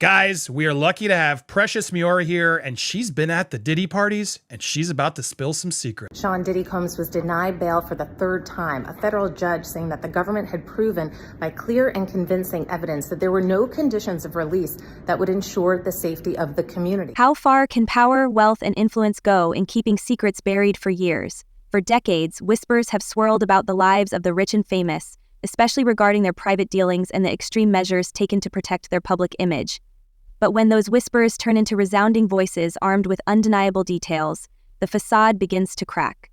Guys, we are lucky to have Precious Miura here, and she's been at the Diddy parties, and she's about to spill some secrets. Sean Diddy Combs was denied bail for the third time, a federal judge saying that the government had proven by clear and convincing evidence that there were no conditions of release that would ensure the safety of the community. How far can power, wealth, and influence go in keeping secrets buried for years? For decades, whispers have swirled about the lives of the rich and famous, especially regarding their private dealings and the extreme measures taken to protect their public image. But when those whispers turn into resounding voices armed with undeniable details, the facade begins to crack.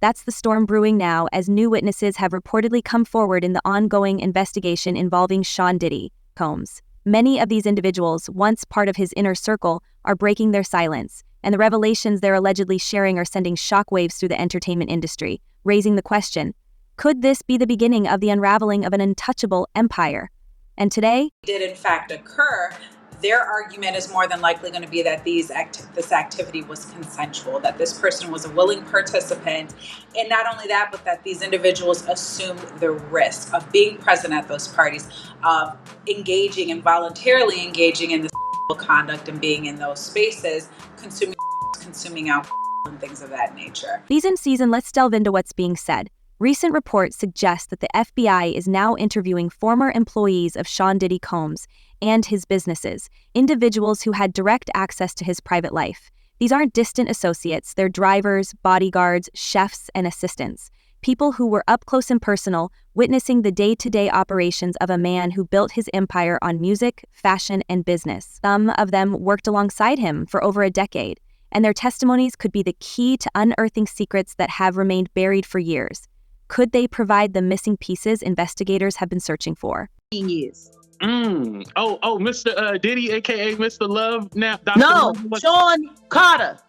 That's the storm brewing now, as new witnesses have reportedly come forward in the ongoing investigation involving Sean Diddy Combs. Many of these individuals, once part of his inner circle, are breaking their silence, and the revelations they're allegedly sharing are sending shockwaves through the entertainment industry, raising the question, could this be the beginning of the unraveling of an untouchable empire? And today, did in fact occur, their argument is more than likely going to be that this activity was consensual, that this person was a willing participant, and not only that, but that these individuals assumed the risk of being present at those parties, of engaging and voluntarily engaging in this conduct and being in those spaces, consuming alcohol and things of that nature. Season, let's delve into what's being said. Recent reports suggest that the FBI is now interviewing former employees of Sean Diddy Combs and his businesses, individuals who had direct access to his private life. These aren't distant associates, they're drivers, bodyguards, chefs, and assistants, people who were up close and personal, witnessing the day-to-day operations of a man who built his empire on music, fashion, and business. Some of them worked alongside him for over a decade, and their testimonies could be the key to unearthing secrets that have remained buried for years. Could they provide the missing pieces investigators have been searching for? Years. Mr. Diddy, aka Mr. Love. Now, Dr. No, Love, Sean Carter.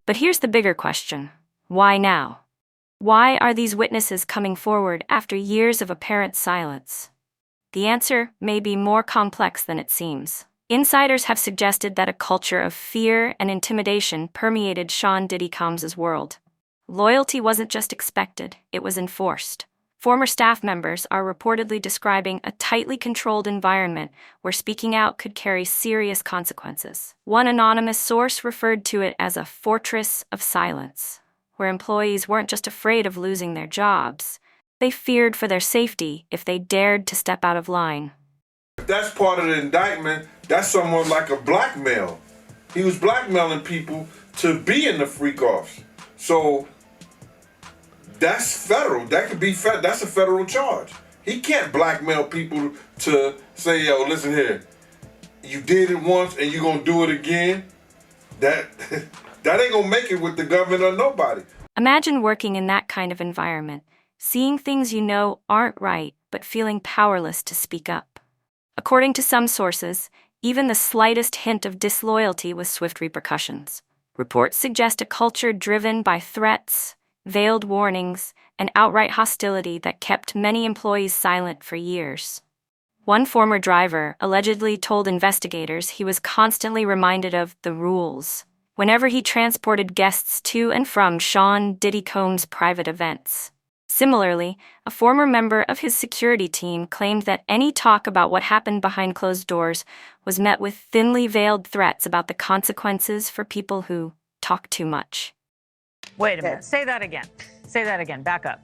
But here's the bigger question. Why now? Why are these witnesses coming forward after years of apparent silence? The answer may be more complex than it seems. Insiders have suggested that a culture of fear and intimidation permeated Sean Diddy Combs' world. Loyalty wasn't just expected, it was enforced. Former staff members are reportedly describing a tightly controlled environment where speaking out could carry serious consequences. One anonymous source referred to it as a fortress of silence, where employees weren't just afraid of losing their jobs, they feared for their safety if they dared to step out of line. If that's part of the indictment, that's somewhat like a blackmail. He was blackmailing people to be in the freak-offs. So that's federal. That could be that's a federal charge. He can't blackmail people to say, yo, listen here, you did it once and you're gonna do it again. That ain't gonna make it with the government or nobody. Imagine working in that kind of environment, seeing things you know aren't right, but feeling powerless to speak up. According to some sources, even the slightest hint of disloyalty with swift repercussions. Reports suggest a culture driven by threats, veiled warnings, and outright hostility that kept many employees silent for years. One former driver allegedly told investigators he was constantly reminded of the rules whenever he transported guests to and from Sean Diddy Combs' private events. Similarly, a former member of his security team claimed that any talk about what happened behind closed doors was met with thinly veiled threats about the consequences for people who talk too much. Wait a minute. Say that again. Say that again. Back up.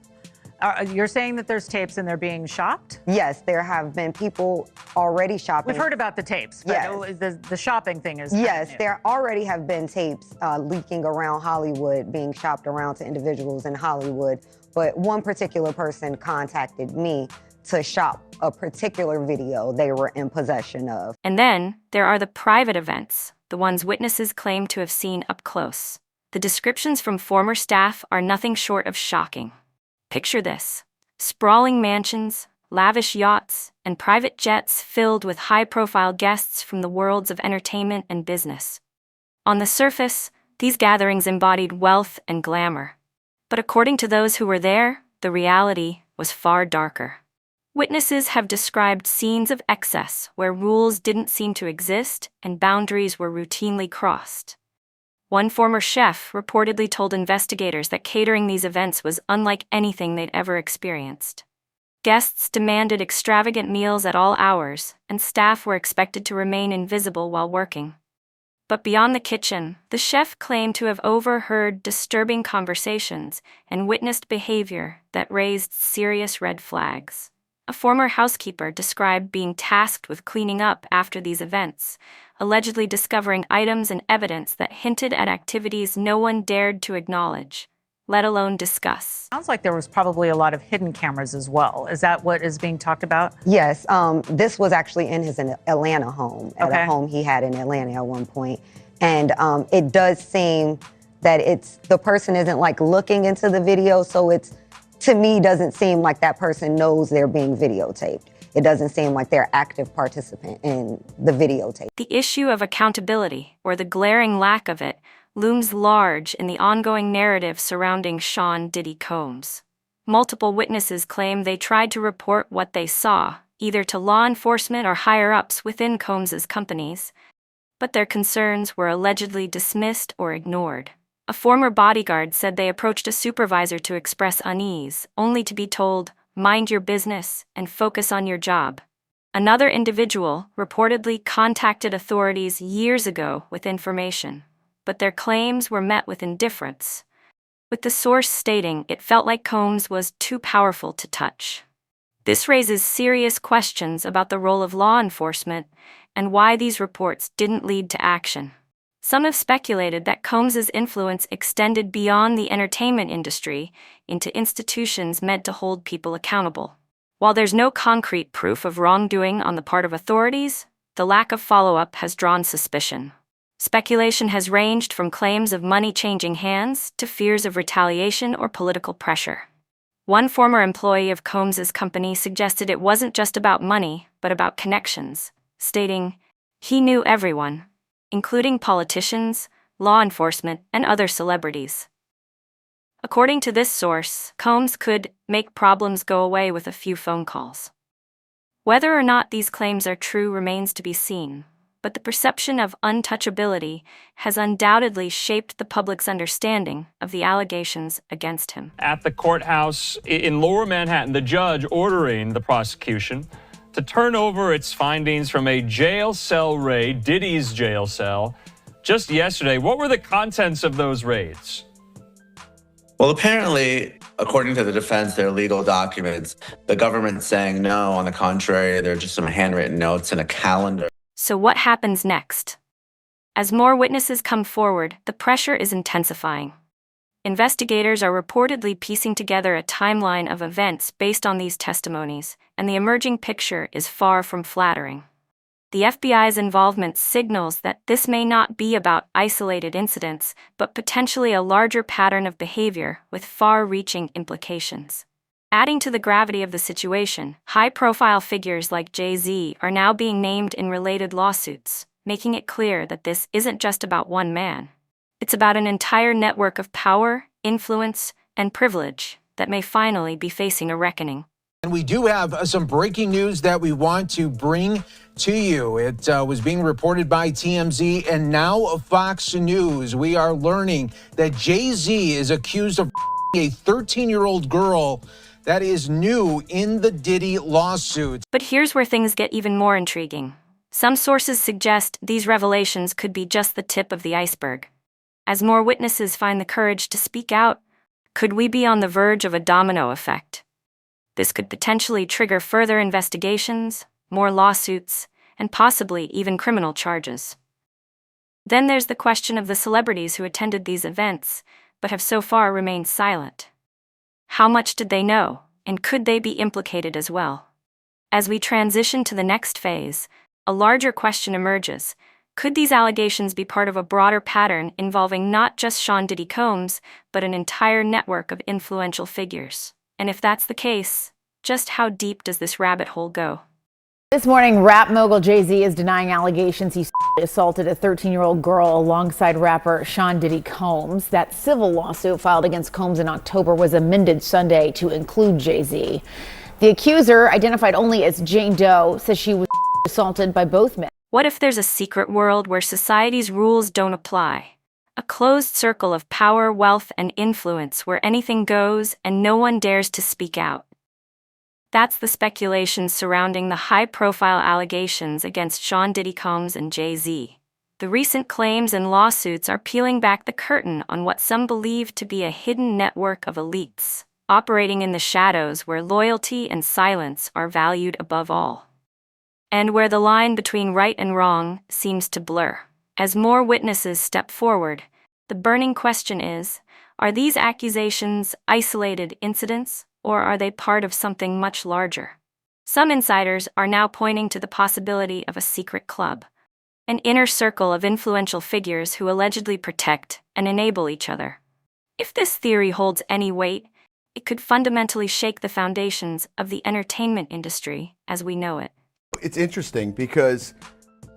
You're saying that there's tapes and they're being shopped? Yes, there have been people already shopping. We've heard about the tapes, but yes. The shopping thing is... Yes, there already have been tapes leaking around Hollywood, being shopped around to individuals in Hollywood. But one particular person contacted me to shop a particular video they were in possession of. And then there are the private events, the ones witnesses claim to have seen up close. The descriptions from former staff are nothing short of shocking. Picture this: sprawling mansions, lavish yachts, and private jets filled with high-profile guests from the worlds of entertainment and business. On the surface, these gatherings embodied wealth and glamour. But according to those who were there, the reality was far darker. Witnesses have described scenes of excess where rules didn't seem to exist and boundaries were routinely crossed. One former chef reportedly told investigators that catering these events was unlike anything they'd ever experienced. Guests demanded extravagant meals at all hours, and staff were expected to remain invisible while working. But beyond the kitchen, the chef claimed to have overheard disturbing conversations and witnessed behavior that raised serious red flags. A former housekeeper described being tasked with cleaning up after these events, allegedly discovering items and evidence that hinted at activities no one dared to acknowledge, let alone discuss. Sounds like there was probably a lot of hidden cameras as well. Is that what is being talked about? Yes, this was actually in his Atlanta home, at Okay. a home he had in Atlanta at one point. And it does seem that the person isn't like looking into the video, so to me, doesn't seem like that person knows they're being videotaped. It doesn't seem like they're active participant in the videotape. The issue of accountability, or the glaring lack of it, looms large in the ongoing narrative surrounding Sean Diddy Combs. Multiple witnesses claim they tried to report what they saw, either to law enforcement or higher-ups within Combs's companies, but their concerns were allegedly dismissed or ignored. A former bodyguard said they approached a supervisor to express unease, only to be told, "Mind your business and focus on your job." Another individual reportedly contacted authorities years ago with information, but their claims were met with indifference, with the source stating it felt like Combs was too powerful to touch. This raises serious questions about the role of law enforcement and why these reports didn't lead to action. Some have speculated that Combs's influence extended beyond the entertainment industry into institutions meant to hold people accountable. While there's no concrete proof of wrongdoing on the part of authorities, the lack of follow-up has drawn suspicion. Speculation has ranged from claims of money changing hands to fears of retaliation or political pressure. One former employee of Combs's company suggested it wasn't just about money, but about connections, stating, "He knew everyone, including politicians, law enforcement, and other celebrities." According to this source, Combs could make problems go away with a few phone calls. Whether or not these claims are true remains to be seen, but the perception of untouchability has undoubtedly shaped the public's understanding of the allegations against him. At the courthouse in Lower Manhattan, the judge ordering the prosecution to turn over its findings from a jail cell raid, Diddy's jail cell, just yesterday. What were the contents of those raids? Well, apparently, according to the defense, they're legal documents. The government's saying no, on the contrary, they're just some handwritten notes and a calendar. So what happens next? As more witnesses come forward, the pressure is intensifying. Investigators are reportedly piecing together a timeline of events based on these testimonies, and the emerging picture is far from flattering. The FBI's involvement signals that this may not be about isolated incidents, but potentially a larger pattern of behavior with far-reaching implications. Adding to the gravity of the situation, high-profile figures like Jay-Z are now being named in related lawsuits, making it clear that this isn't just about one man. It's about an entire network of power, influence, and privilege that may finally be facing a reckoning. And we do have some breaking news that we want to bring to you. It was being reported by TMZ and now Fox News. We are learning that Jay-Z is accused of a 13-year-old girl. That is new in the Diddy lawsuit. But here's where things get even more intriguing. Some sources suggest these revelations could be just the tip of the iceberg. As more witnesses find the courage to speak out, could we be on the verge of a domino effect? This could potentially trigger further investigations, more lawsuits, and possibly even criminal charges. Then there's the question of the celebrities who attended these events, but have so far remained silent. How much did they know, and could they be implicated as well? As we transition to the next phase, a larger question emerges. Could these allegations be part of a broader pattern involving not just Sean Diddy Combs, but an entire network of influential figures? And if that's the case, just how deep does this rabbit hole go? This morning, rap mogul Jay-Z is denying allegations he assaulted a 13-year-old girl alongside rapper Sean Diddy Combs. That civil lawsuit filed against Combs in October was amended Sunday to include Jay-Z. The accuser, identified only as Jane Doe, says she was assaulted by both men. What if there's a secret world where society's rules don't apply? A closed circle of power, wealth, and influence where anything goes and no one dares to speak out. That's the speculation surrounding the high-profile allegations against Sean Diddy Combs and Jay-Z. The recent claims and lawsuits are peeling back the curtain on what some believe to be a hidden network of elites, operating in the shadows where loyalty and silence are valued above all, and where the line between right and wrong seems to blur. As more witnesses step forward, the burning question is, are these accusations isolated incidents, or are they part of something much larger? Some insiders are now pointing to the possibility of a secret club, an inner circle of influential figures who allegedly protect and enable each other. If this theory holds any weight, it could fundamentally shake the foundations of the entertainment industry as we know it. It's interesting because,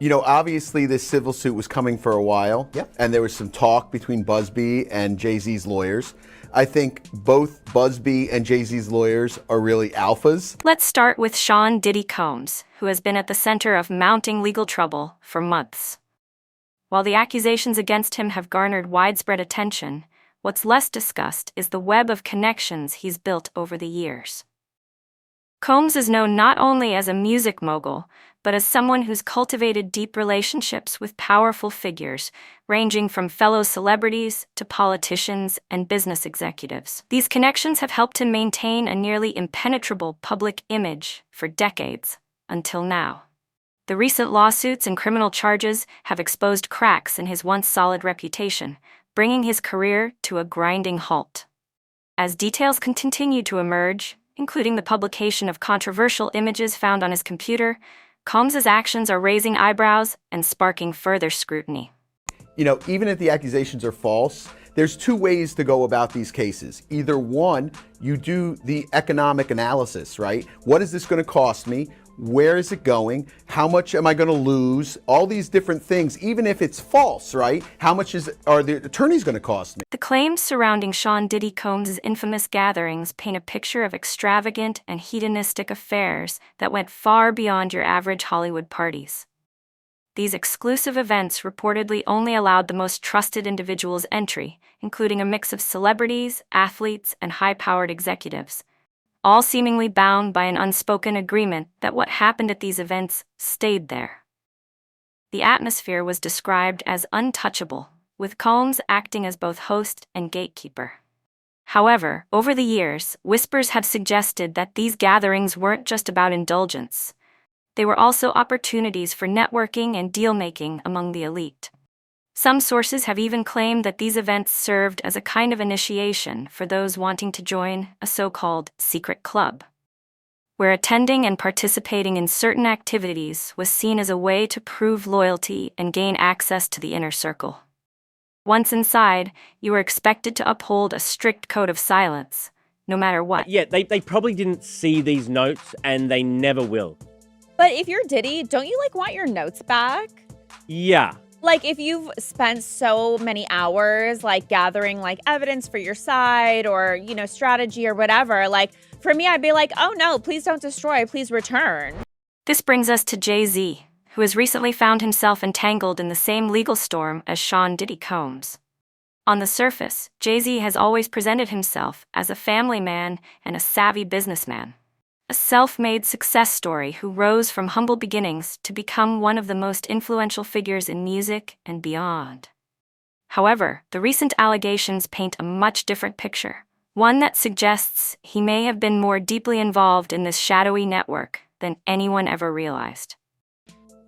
obviously this civil suit was coming for a while. Yep. And there was some talk between Busby and Jay-Z's lawyers. I think both Busby and Jay-Z's lawyers are really alphas. Let's start with Sean Diddy Combs, who has been at the center of mounting legal trouble for months. While the accusations against him have garnered widespread attention, what's less discussed is the web of connections he's built over the years. Combs is known not only as a music mogul, but as someone who's cultivated deep relationships with powerful figures, ranging from fellow celebrities to politicians and business executives. These connections have helped him maintain a nearly impenetrable public image for decades, until now. The recent lawsuits and criminal charges have exposed cracks in his once solid reputation, bringing his career to a grinding halt. As details continue to emerge, including the publication of controversial images found on his computer, Combs' actions are raising eyebrows and sparking further scrutiny. Even if the accusations are false, there's two ways to go about these cases. Either one, you do the economic analysis, right? What is this going to cost me? Where is it going? How much am I going to lose? All these different things, even if it's false, right? How much are the attorneys going to cost me? The claims surrounding Sean Diddy Combs' infamous gatherings paint a picture of extravagant and hedonistic affairs that went far beyond your average Hollywood parties. These exclusive events reportedly only allowed the most trusted individuals entry, including a mix of celebrities, athletes, and high-powered executives, all seemingly bound by an unspoken agreement that what happened at these events stayed there. The atmosphere was described as untouchable, with Combs acting as both host and gatekeeper. However, over the years, whispers have suggested that these gatherings weren't just about indulgence. They were also opportunities for networking and deal-making among the elite. Some sources have even claimed that these events served as a kind of initiation for those wanting to join a so-called secret club, where attending and participating in certain activities was seen as a way to prove loyalty and gain access to the inner circle. Once inside, you were expected to uphold a strict code of silence, no matter what. Yeah, they probably didn't see these notes, and they never will. But if you're Diddy, don't you want your notes back? Yeah. If you've spent so many hours gathering evidence for your side or, strategy or whatever, for me, I'd be oh no, please don't destroy, please return. This brings us to Jay-Z, who has recently found himself entangled in the same legal storm as Sean Diddy Combs. On the surface, Jay-Z has always presented himself as a family man and a savvy businessman. A self-made success story who rose from humble beginnings to become one of the most influential figures in music and beyond. However, the recent allegations paint a much different picture, one that suggests he may have been more deeply involved in this shadowy network than anyone ever realized.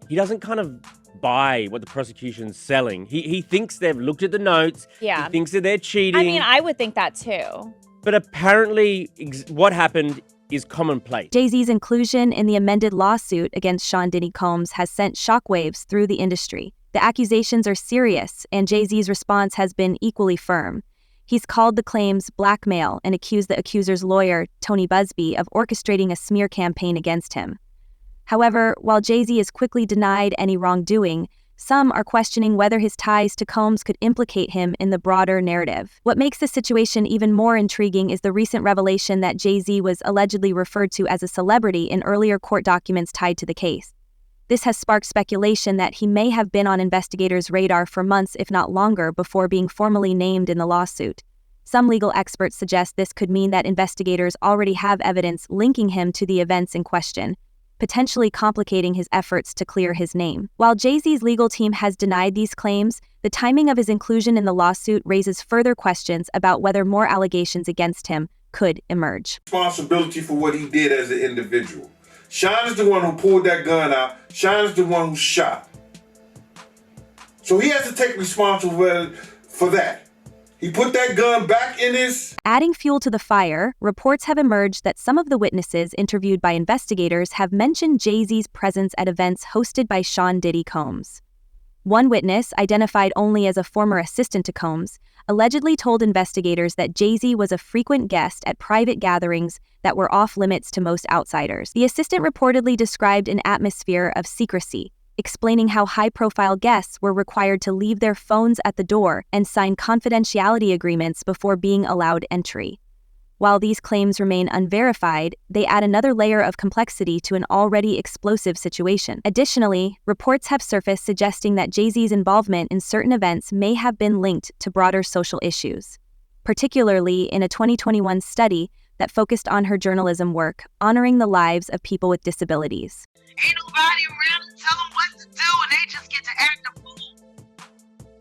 He doesn't kind of buy what the prosecution's selling. He thinks they've looked at the notes. Yeah. He thinks that they're cheating. I mean, I would think that too. But apparently, what happened is commonplace. Jay-Z's inclusion in the amended lawsuit against Sean Diddy Combs has sent shockwaves through the industry. The accusations are serious, and Jay-Z's response has been equally firm. He's called the claims blackmail and accused the accuser's lawyer, Tony Busby, of orchestrating a smear campaign against him. However, while Jay-Z has quickly denied any wrongdoing, some are questioning whether his ties to Combs could implicate him in the broader narrative. What makes this situation even more intriguing is the recent revelation that Jay-Z was allegedly referred to as a celebrity in earlier court documents tied to the case. This has sparked speculation that he may have been on investigators' radar for months, if not longer, before being formally named in the lawsuit. Some legal experts suggest this could mean that investigators already have evidence linking him to the events in question, potentially complicating his efforts to clear his name. While Jay-Z's legal team has denied these claims, the timing of his inclusion in the lawsuit raises further questions about whether more allegations against him could emerge. Responsibility for what he did as an individual. Sean is the one who pulled that gun out. Sean is the one who shot. So he has to take responsibility for that. He put that gun back in his... Adding fuel to the fire, reports have emerged that some of the witnesses interviewed by investigators have mentioned Jay-Z's presence at events hosted by Sean Diddy Combs. One witness, identified only as a former assistant to Combs, allegedly told investigators that Jay-Z was a frequent guest at private gatherings that were off-limits to most outsiders. The assistant reportedly described an atmosphere of secrecy, explaining how high-profile guests were required to leave their phones at the door and sign confidentiality agreements before being allowed entry. While these claims remain unverified, they add another layer of complexity to an already explosive situation. Additionally, reports have surfaced suggesting that Jay-Z's involvement in certain events may have been linked to broader social issues, particularly in a 2021 study that focused on her journalism work, honoring the lives of people with disabilities. Ain't nobody around to tell them what to do, and they just get to act a fool.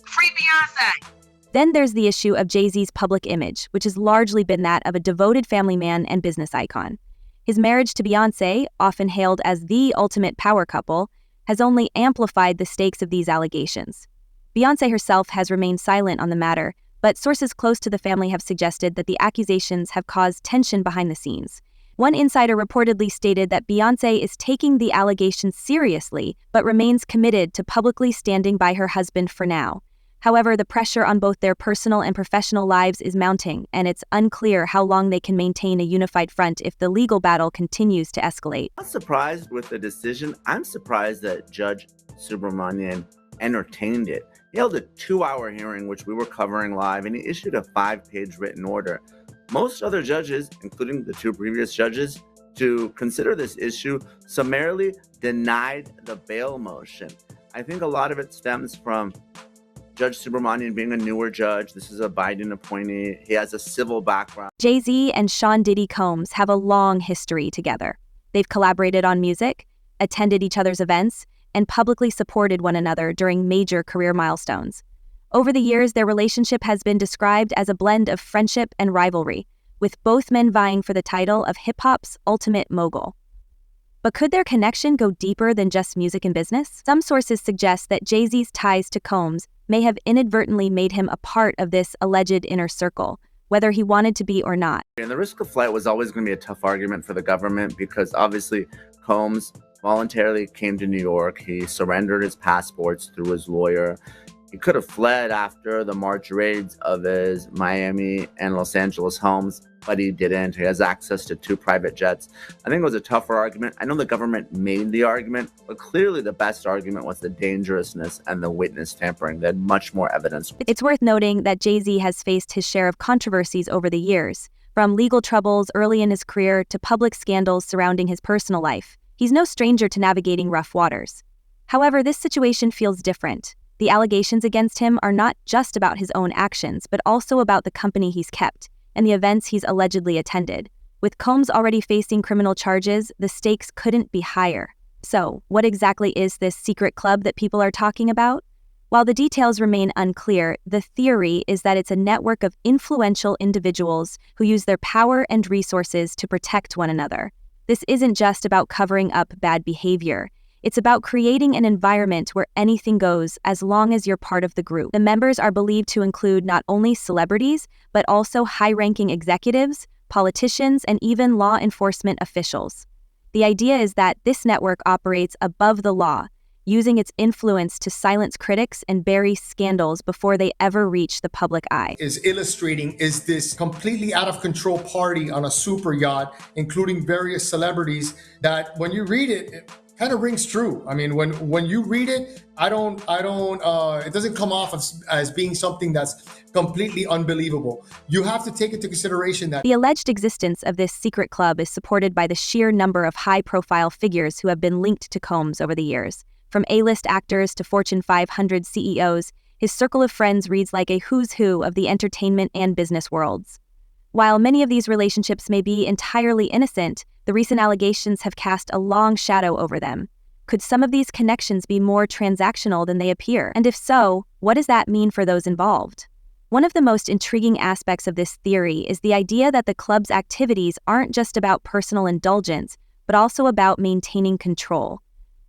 Free Beyonce. Then there's the issue of Jay-Z's public image, which has largely been that of a devoted family man and business icon. His marriage to Beyoncé, often hailed as the ultimate power couple, has only amplified the stakes of these allegations. Beyoncé herself has remained silent on the matter, but sources close to the family have suggested that the accusations have caused tension behind the scenes. One insider reportedly stated that Beyoncé is taking the allegations seriously, but remains committed to publicly standing by her husband for now. However, the pressure on both their personal and professional lives is mounting, and it's unclear how long they can maintain a unified front if the legal battle continues to escalate. I'm not surprised with the decision. I'm surprised that Judge Subramanian entertained it. He held a 2-hour hearing, which we were covering live, and he issued a 5-page written order. Most other judges, including the 2 previous judges, to consider this issue, summarily denied the bail motion. I think a lot of it stems from Judge Subramanian being a newer judge. This is a Biden appointee. He has a civil background. Jay-Z and Sean Diddy Combs have a long history together. They've collaborated on music, attended each other's events, and publicly supported one another during major career milestones. Over the years, their relationship has been described as a blend of friendship and rivalry, with both men vying for the title of hip-hop's ultimate mogul. But could their connection go deeper than just music and business? Some sources suggest that Jay-Z's ties to Combs may have inadvertently made him a part of this alleged inner circle, whether he wanted to be or not. And the risk of flight was always going to be a tough argument for the government because obviously Combs voluntarily came to New York. He surrendered his passports through his lawyer. He could have fled after the March raids of his Miami and Los Angeles homes, but he didn't. He has access to 2 private jets. I think it was a tougher argument. I know the government made the argument, but clearly the best argument was the dangerousness and the witness tampering. They had much more evidence. It's worth noting that Jay-Z has faced his share of controversies over the years, from legal troubles early in his career to public scandals surrounding his personal life. He's no stranger to navigating rough waters. However, this situation feels different. The allegations against him are not just about his own actions, but also about the company he's kept and the events he's allegedly attended. With Combs already facing criminal charges, the stakes couldn't be higher. So, what exactly is this secret club that people are talking about? While the details remain unclear, the theory is that it's a network of influential individuals who use their power and resources to protect one another. This isn't just about covering up bad behavior. It's about creating an environment where anything goes as long as you're part of the group. The members are believed to include not only celebrities, but also high-ranking executives, politicians, and even law enforcement officials. The idea is that this network operates above the law, using its influence to silence critics and bury scandals before they ever reach the public eye. Is illustrating is this completely out of control party on a super yacht, including various celebrities, that when you read it, it kind of rings true. I mean, when you read it, it doesn't come off as being something that's completely unbelievable. You have to take into consideration that the alleged existence of this secret club is supported by the sheer number of high-profile figures who have been linked to Combs over the years. From A-list actors to Fortune 500 CEOs, his circle of friends reads like a who's who of the entertainment and business worlds. While many of these relationships may be entirely innocent, the recent allegations have cast a long shadow over them. Could some of these connections be more transactional than they appear? And if so, what does that mean for those involved? One of the most intriguing aspects of this theory is the idea that the club's activities aren't just about personal indulgence, but also about maintaining control.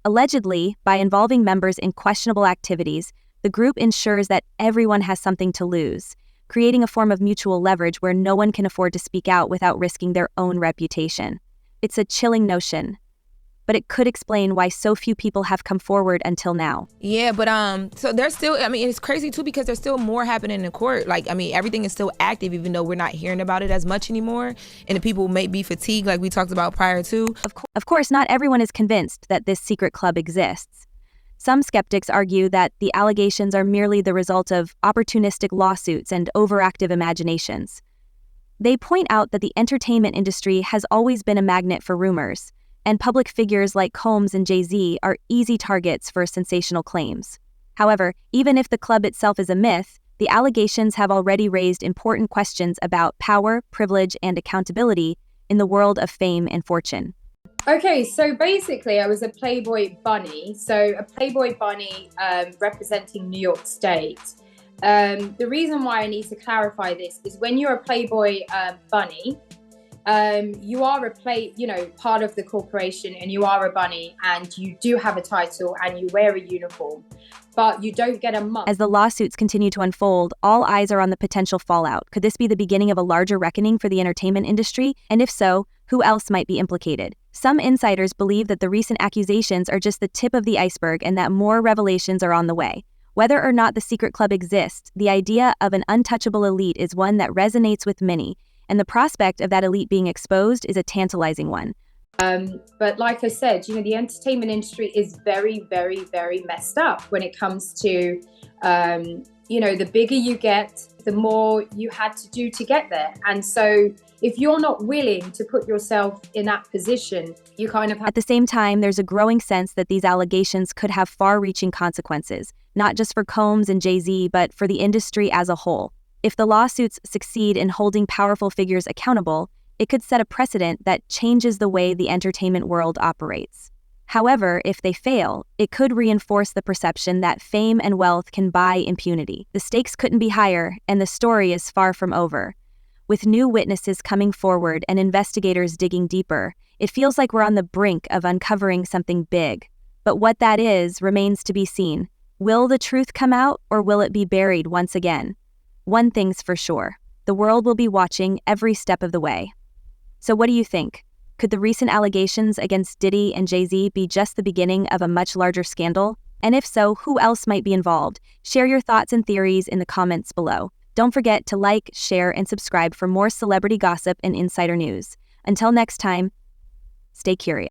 Allegedly, by involving members in questionable activities, the group ensures that everyone has something to lose, creating a form of mutual leverage where no one can afford to speak out without risking their own reputation. It's a chilling notion, but it could explain why so few people have come forward until now. Yeah, but so there's still, I mean, it's crazy too because there's still more happening in court. Like, I mean, everything is still active even though we're not hearing about it as much anymore. And the people may be fatigued like we talked about prior to. Of course, not everyone is convinced that this secret club exists. Some skeptics argue that the allegations are merely the result of opportunistic lawsuits and overactive imaginations. They point out that the entertainment industry has always been a magnet for rumors, and public figures like Combs and Jay-Z are easy targets for sensational claims. However, even if the club itself is a myth, the allegations have already raised important questions about power, privilege, and accountability in the world of fame and fortune. Okay, so basically I was a Playboy bunny. So a Playboy bunny representing New York State. The reason why I need to clarify this is when you're a Playboy bunny, you are part of the corporation and you are a bunny and you do have a title and you wear a uniform, but you don't get a month. As the lawsuits continue to unfold, all eyes are on the potential fallout. Could this be the beginning of a larger reckoning for the entertainment industry? And if so, who else might be implicated? Some insiders believe that the recent accusations are just the tip of the iceberg and that more revelations are on the way. Whether or not the secret club exists, the idea of an untouchable elite is one that resonates with many, and the prospect of that elite being exposed is a tantalizing one. But like I said, the entertainment industry is very, very, very messed up when it comes to, the bigger you get, the more you had to do to get there. And so if you're not willing to put yourself in that position, you kind of have... At the same time, there's a growing sense that these allegations could have far-reaching consequences, not just for Combs and Jay-Z, but for the industry as a whole. If the lawsuits succeed in holding powerful figures accountable, it could set a precedent that changes the way the entertainment world operates. However, if they fail, it could reinforce the perception that fame and wealth can buy impunity. The stakes couldn't be higher, and the story is far from over. With new witnesses coming forward and investigators digging deeper, it feels like we're on the brink of uncovering something big. But what that is remains to be seen. Will the truth come out, or will it be buried once again? One thing's for sure, the world will be watching every step of the way. So what do you think? Could the recent allegations against Diddy and Jay-Z be just the beginning of a much larger scandal? And if so, who else might be involved? Share your thoughts and theories in the comments below. Don't forget to like, share, and subscribe for more celebrity gossip and insider news. Until next time, stay curious.